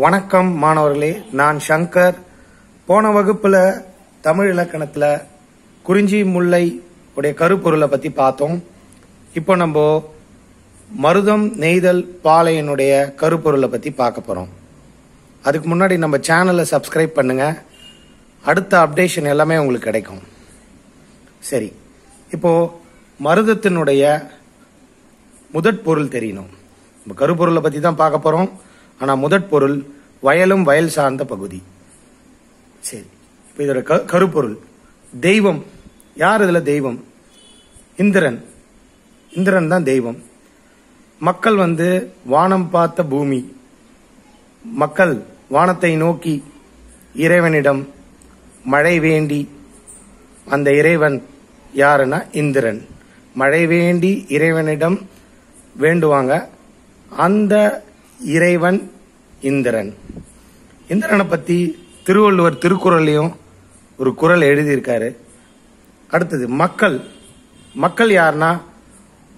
வணக்கம் மாணவர்களே, நான் சங்கர். போன வகுப்புல தமிழ் இலக்கணத்துல குறிஞ்சி முல்லை உடைய கருப்பொருளை பத்தி பார்த்தோம். இப்போ நம்ம மருதம் நெய்தல் பாலையினுடைய கருப்பொருளை பத்தி பார்க்க போறோம். அதுக்கு முன்னாடி நம்ம சேனலை சப்ஸ்கிரைப் பண்ணுங்க. அடுத்த அப்டேஷன் எல்லாமே உங்களுக்கு கிடைக்கும். சரி, இப்போ மருதத்தினுடைய முதற் பொருள் தெரியணும். நம்ம கருப்பொருளை பத்தி தான் பார்க்க போறோம். ஆனா முதற் பொருள் வயலும் வயல் சார்ந்த பகுதி. சரி, இப்ப இதோட கருப்பொருள் தெய்வம். யார் இதுல தெய்வம்? இந்திரன். இந்திரன் தான் தெய்வம். மக்கள் வானம் பார்த்த பூமி. மக்கள் வானத்தை நோக்கி இறைவனிடம் மழை வேண்டி, அந்த இறைவன் யாருன்னா இந்திரன். மழை வேண்டி இறைவனிடம் வேண்டுவாங்க. அந்த இறைவன் இந்திரன். இந்திரனை பத்தி திருவள்ளுவர் திருக்குறளையும் ஒரு குறள் எழுதியிருக்காரு. அடுத்தது மக்கள். மக்கள் யாருன்னா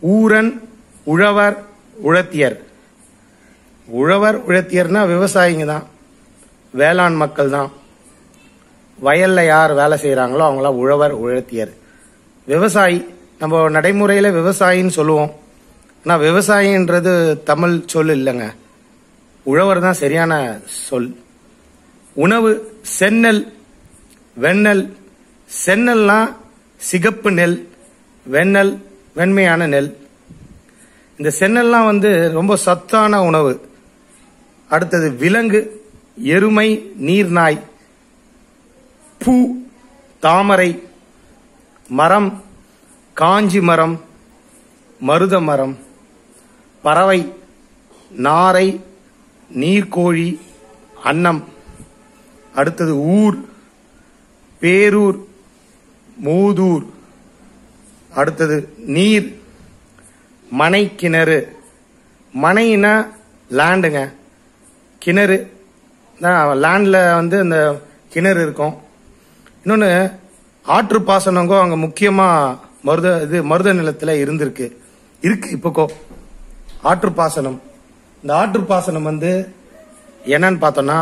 ஊரன், உழவர், உழத்தியர். உழவர் உழத்தியர்னா விவசாயிங்க தான், வேளாண் மக்கள் தான். வயல்ல யார் வேலை செய்யறாங்களோ அவங்களாம் உழவர் உழத்தியர். விவசாயி நம்ம நடைமுறையில விவசாயின்னு சொல்லுவோம். ஆனா விவசாயின்றது தமிழ் சொல் இல்லைங்க, உழவர் தான் சரியான சொல். உணவு செந்நெல், வெண்ணெல். செந்நெல்னா சிகப்பு நெல், வெண்ணெல் வெண்மையான நெல். இந்த செந்நெல்லாம் ரொம்ப சத்தான உணவு. அடுத்தது விலங்கு, எருமை, நீர்நாய். பூ தாமரை. மரம் காஞ்சி மரம், மருத மரம். பறவை நாரை, நீர்க்கோழி, அன்னம். அடுத்தது ஊர் பேரூர், மூதூர். அடுத்தது நீர் மனை, கிணறு. மனைனா லேண்டுங்க, கிணறு லேண்ட்ல இந்த கிணறு இருக்கும். இன்னொன்னு ஆற்று பாசனங்கோ அங்க முக்கியமா மருத நிலத்துல இருக்கு இப்போக்கோ ஆற்று பாசனம். இந்த ஆற்று பாசனம் என்னன்னு பார்த்தோம்னா,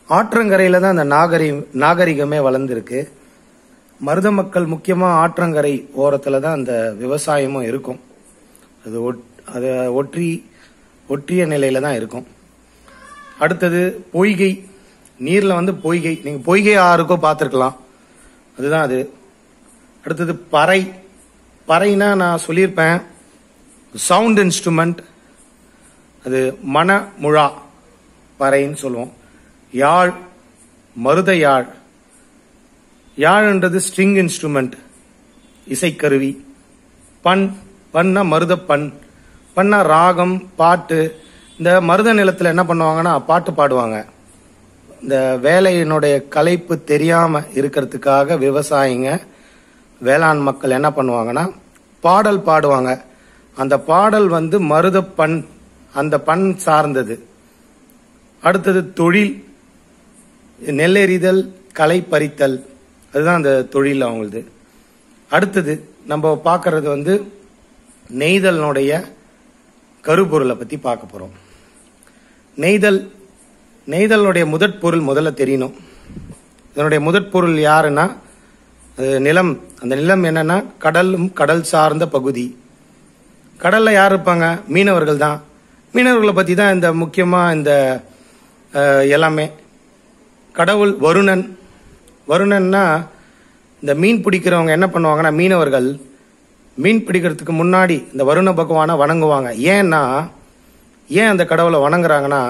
ஆற்றங்கரையில தான் அந்த நாகரிகமே வளர்ந்துருக்கு. மருத மக்கள் முக்கியமா ஆற்றங்கரை ஓரத்துல தான் அந்த விவசாயமும் இருக்கும். அது ஒற்றிய நிலையில தான் இருக்கும். அடுத்தது பொய்கை. நீர்ல பொய்கை, நீங்க பொய்கை ஆறுக்கோ பார்த்திருக்கலாம், அதுதான் அது. அடுத்தது பறை. பறைனா நான் சொல்லியிருப்பேன், சவுண்ட் இன்ஸ்ட்ருமெண்ட். அது மன முழா பறைன்னு சொல்லுவோம். யாழ், மருத யாழ். யாழ்ன்றது ஸ்ட்ரிங் இன்ஸ்ட்ருமெண்ட், இசைக்கருவி. பண்ணா மருத பண்ணா ராகம், பாட்டு. இந்த மருத நிலத்துல என்ன பண்ணுவாங்கன்னா பாட்டு பாடுவாங்க. இந்த வேலையினுடைய களைப்பு தெரியாம இருக்கிறதுக்காக விவசாயிங்க, வேளாண் மக்கள் என்ன பண்ணுவாங்கன்னா பாடல் பாடுவாங்க. அந்த பாடல் மருத அந்த பண் சார்ந்தது. அடுத்தது தொழில், நெல்லெறிதல், களை பறித்தல். அதுதான் அந்த தொழில் அவங்களது. அடுத்தது நம்ம பார்க்கறது நெய்தலினுடைய கருப்பொருளை பத்தி பார்க்க போறோம். நெய்தலுடைய முதற் பொருள் முதல்ல தெரியணும். இதனுடைய முதற் பொருள் யாருன்னா நிலம். அந்த நிலம் என்னன்னா கடலும் கடல் சார்ந்த பகுதி. கடல்ல யார் இருப்பாங்க? மீனவர்கள் தான். மீனவர்களை பத்தி தான் இந்த முக்கியமா இந்த எல்லாமே. கடவுள் வருணன். வருணன்னா இந்த மீன் பிடிக்கிறவங்க என்ன பண்ணுவாங்கன்னா, மீனவர்கள் மீன் பிடிக்கிறதுக்கு முன்னாடி இந்த வருண பகவானை வணங்குவாங்க. ஏன் அந்த கடவுளை வணங்குறாங்கன்னா,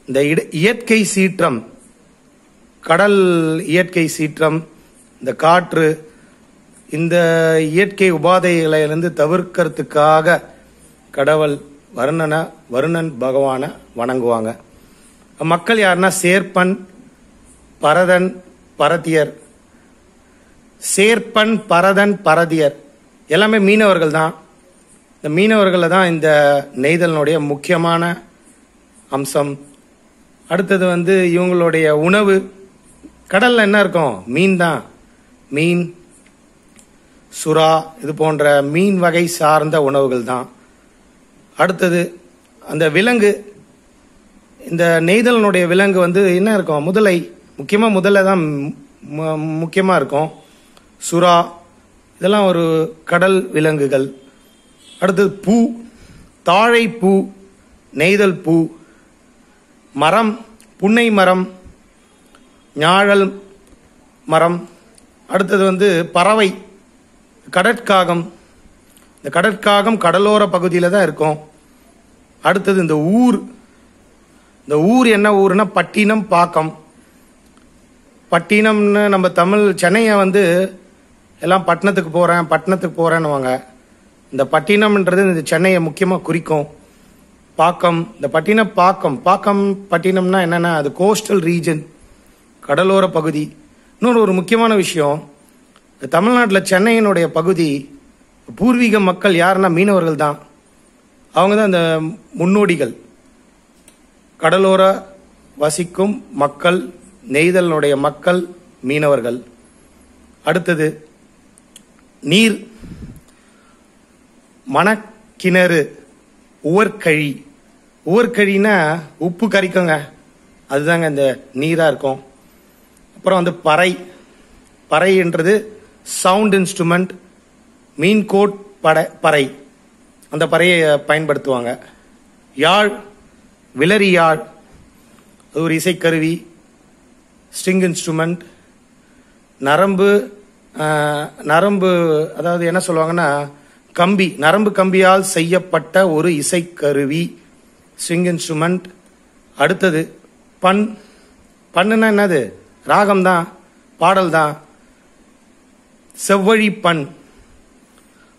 இந்த இயற்கை சீற்றம், கடல் இயற்கை சீற்றம், இந்த காற்று, இந்த இயற்கை உபாதைகளிலிருந்து தவிர்க்கிறதுக்காக கடவுள் வருணன் பகவான வணங்குவாங்க. மக்கள் யாருன்னா சேர்ப்பன், பரதன், பரதியர். சேர்ப்பன், பரதன், பரதியர் எல்லாமே மீனவர்கள் தான். இந்த மீனவர்கள் தான் இந்த நெய்தலினுடைய முக்கியமான அம்சம். அடுத்தது இவங்களுடைய உணவு. கடல்ல என்ன இருக்கும்? மீன் தான். மீன், சுறா, இது போன்ற மீன் வகை சார்ந்த உணவுகள் தான். அடுத்தது அந்த விலங்கு. இந்த நெய்தலினுடைய விலங்கு வந்து என்ன இருக்கும்? முதலை, முக்கியமாக முதலை தான் முக்கியமாக இருக்கும். சுறா, இதெல்லாம் ஒரு கடல் விலங்குகள். அடுத்தது பூ, தாழை பூ, நெய்தல் பூ, மரம், புன்னை மரம், ஞாழல் மரம். அடுத்தது வந்து பறவை, கடற்காகம். இந்த கடற்காகம் கடலோர பகுதியில் தான் இருக்கும். அடுத்தது இந்த ஊர். இந்த ஊர் என்ன ஊர்னா பட்டினம், பாக்கம். பட்டினம்னு நம்ம தமிழ், சென்னையை வந்து எல்லாம் பட்டணத்துக்கு போகிறேன்னு வாங்க. இந்த பட்டினம்ன்றது இந்த சென்னையை முக்கியமாக குறிக்கும். பாக்கம், இந்த பாக்கம் பட்டினம்னா என்னன்னா அது கோஸ்டல் ரீஜன், கடலோர பகுதி. இன்னொரு ஒரு முக்கியமான விஷயம், தமிழ்நாட்டில் சென்னையினுடைய பகுதி பூர்வீக மக்கள் யாருன்னா மீனவர்கள் தான். அவங்க தான் இந்த முன்னோடிகள். கடலோர வசிக்கும் மக்கள், நெய்தலினுடைய மக்கள் மீனவர்கள். அடுத்தது நீர், மணக்கிணறு, உவர்கழி. உவர்கழினா உப்பு கரிக்குங்க, அதுதாங்க இந்த நீராக இருக்கும். அப்புறம் வந்து பறைன்றது சவுண்ட் இன்ஸ்ட்ருமெண்ட், மீன்கோட் பறை, அந்த பறையை பயன்படுத்துவாங்க. யாழ், விலரி யாழ், அது ஒரு இசைக்கருவி, ஸ்ட்ரிங் இன்ஸ்ட்ருமெண்ட். நரம்பு அதாவது என்ன சொல்லுவாங்கன்னா கம்பி, நரம்பு கம்பியால் செய்யப்பட்ட ஒரு இசைக்கருவி, ஸ்ட்ரிங் இன்ஸ்ட்ருமெண்ட். அடுத்தது பண்ணுன்னா என்னது? ராகம் தான், பாடல் தான். செவ்வழி பண்.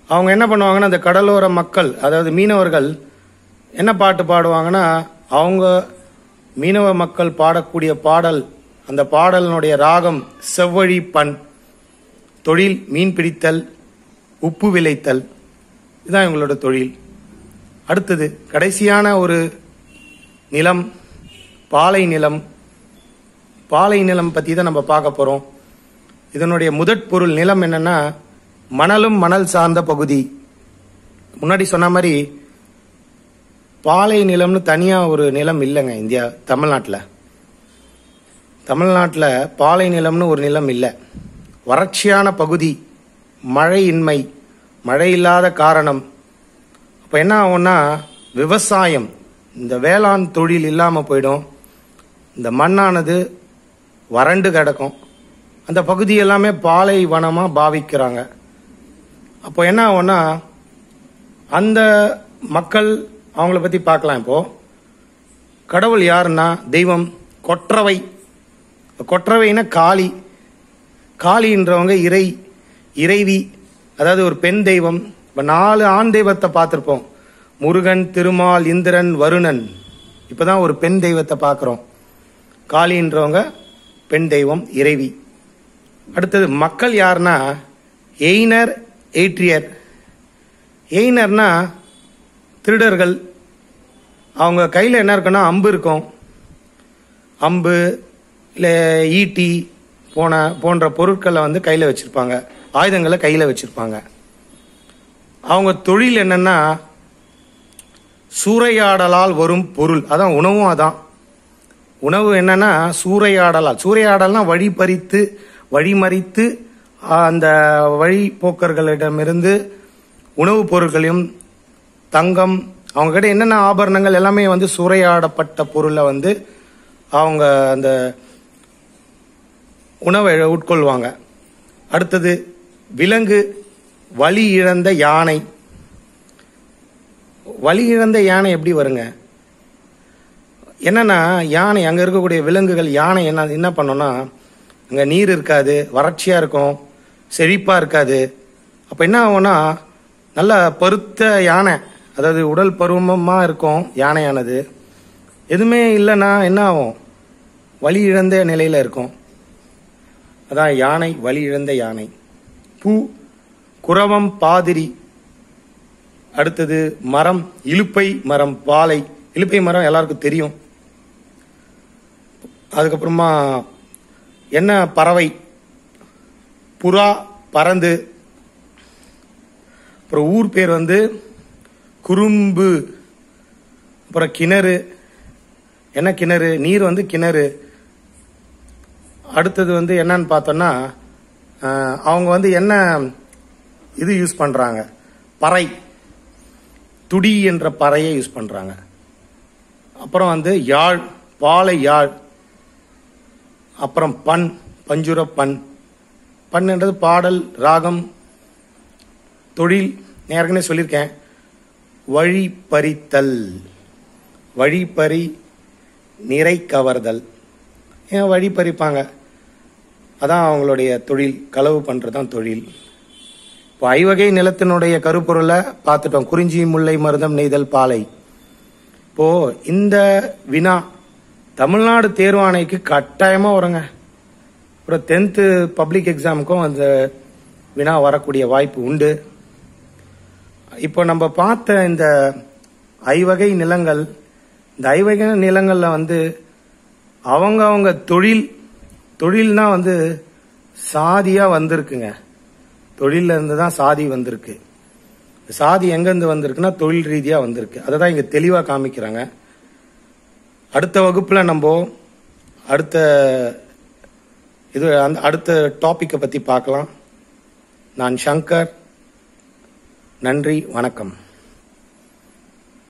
அவங்க என்ன பண்ணுவாங்கன்னா அந்த கடலோர மக்கள், அதாவது மீனவர்கள் என்ன பாட்டு பாடுவாங்கன்னா, அவங்க மீனவ மக்கள் பாடக்கூடிய பாடல், அந்த பாடலினுடைய ராகம் செவ்வழி பண். தொழில் மீன் பிடித்தல், உப்பு விளைத்தல், இதுதான் இவங்களோட தொழில். அடுத்தது கடைசியான ஒரு நிலம், பாலை நிலம். பாலை நிலம் பற்றி தான் நம்ம பார்க்க போகிறோம். இதனுடைய முதற் பொருள் நிலம் என்னன்னா மணலும் மணல் சார்ந்த பகுதி. முன்னாடி சொன்ன மாதிரி பாலை நிலம்னு தனியாக ஒரு நிலம் இல்லைங்க இந்தியா, தமிழ்நாட்டில் பாலை நிலம்னு ஒரு நிலம் இல்லை. வறட்சியான பகுதி, மழையின்மை, மழை இல்லாத காரணம். அப்போ என்ன ஆகும்னா விவசாயம், இந்த வேளாண் தொழில் இல்லாமல் போயிடும். இந்த மண்ணானது வறண்டு கிடக்கும். அந்த பகுதி எல்லாமே பாலை வனமாக பாவிக்கிறாங்க. அப்போ என்ன ஆகும்னா அந்த மக்கள், அவங்கள பற்றி பார்க்கலாம். இப்போ கடவுள் யாருன்னா தெய்வம் கொற்றவை. கொற்றவைன்னா காளி. காளின்றவங்க இறைவி, அதாவது ஒரு பெண் தெய்வம். இப்போ 4 ஆண் தெய்வத்தை பார்த்துருப்போம், முருகன், திருமால், இந்திரன், வருணன். இப்போதான் ஒரு பெண் தெய்வத்தை பார்க்குறோம். காளின்றவங்க பெண் தெய்வம், இறைவி. அடுத்தது மக்கள் யாருன்னா எய்னர், ஏற்றியர். எய்னர்னா திருடர்கள். அவங்க கையில் என்ன இருக்குன்னா அம்பு இருக்கும். அம்பு இல்லை ஈட்டி போன்ற பொருட்களை வந்து கையில் வச்சுருப்பாங்க, ஆயுதங்களை கையில் வச்சுருப்பாங்க. அவங்க தொழில் என்னன்னா சூறையாடலால் வரும் பொருள், அதான் உணவும். அதான் உணவு என்னன்னா சூறையாடல்னா வழிமறித்து அந்த வழிபோக்கர்களிடமிருந்து உணவுப் பொருட்களையும், தங்கம், அவங்க கிட்ட என்னென்ன ஆபரணங்கள் எல்லாமே வந்து சூறையாடப்பட்ட பொருளை வந்து அவங்க அந்த உணவை உட்கொள்வாங்க. அடுத்தது விலங்கு, வலி இழந்த யானை. வலி இழந்த யானை எப்படி வருங்க? என்னன்னா யானை, அங்கே இருக்கக்கூடிய விலங்குகள், யானை என்ன பண்ணோம்னா அங்கே நீர் இருக்காது, வறட்சியாக இருக்கும், செழிப்பாக இருக்காது. அப்போ என்ன ஆகும்னா நல்ல பருத்த யானை, அதாவது உடல் பருவமாக இருக்கும் யானையானது. எதுவுமே இல்லைன்னா என்ன ஆகும்? வலி இழந்த நிலையில் இருக்கும். அதான் யானை, வலி இழந்த யானை. பூ, குரவம், பாதிரி. அடுத்தது மரம், இலுப்பை மரம், பாலை. இலுப்பை மரம் எல்லாருக்கும் தெரியும். அதுக்கப்புறமா என்ன பறவை? புறா, பறந்து. அப்புறம் ஊர் பேர் வந்து குறும்பு. அப்புறம் கிணறு. என்ன கிணறு? நீர் வந்து கிணறு. அடுத்தது வந்து என்னன்னு பார்த்தோம்னா அவங்க வந்து என்ன இது யூஸ் பண்றாங்க? பறை, துடி என்ற பறையை யூஸ் பண்றாங்க. அப்புறம் வந்து யாழ், பாலை யாழ். அப்புறம் பண், பஞ்சுர பண். பண் என்றது பாடல், ராகம், தொழில். ஏற்கனவே சொல்லியிருக்கேன். வழி பறித்தல், வழிப்பறி, நிறை கவர்தல். ஏன் வழி பறிப்பாங்க? அதான் அவங்களுடைய தொழில். களவு பண்றதுதான் தொழில். இப்போ ஐவகை நிலத்தினுடைய கருப்பொருளை பார்த்துட்டோம். குறிஞ்சி, முல்லை, மருதம், நெய்தல், பாலை. இப்போ இந்த வினா தமிழ்நாடு தேர்வாணைக்கு கட்டாயமா வருங்க. அப்புறம் 10th பப்ளிக் எக்ஸாமுக்கும் அந்த வினா வரக்கூடிய வாய்ப்பு உண்டு. இப்போ நம்ம பார்த்த இந்த ஐவகை நிலங்கள், இந்த ஐவகை நிலங்கள்ல வந்து அவங்க தொழில்னா வந்து சாதியா வந்திருக்குங்க. தொழில இருந்து தான் சாதி வந்திருக்கு. சாதி எங்க இருந்து வந்திருக்குன்னா தொழில் ரீதியா வந்திருக்கு. அதை தான் இங்க தெளிவா காமிக்கிறாங்க. அடுத்த வகுப்புல நம்ம அடுத்த டாபிக்கை பத்தி பார்க்கலாம். நான் சங்கர். நன்றி, வணக்கம்.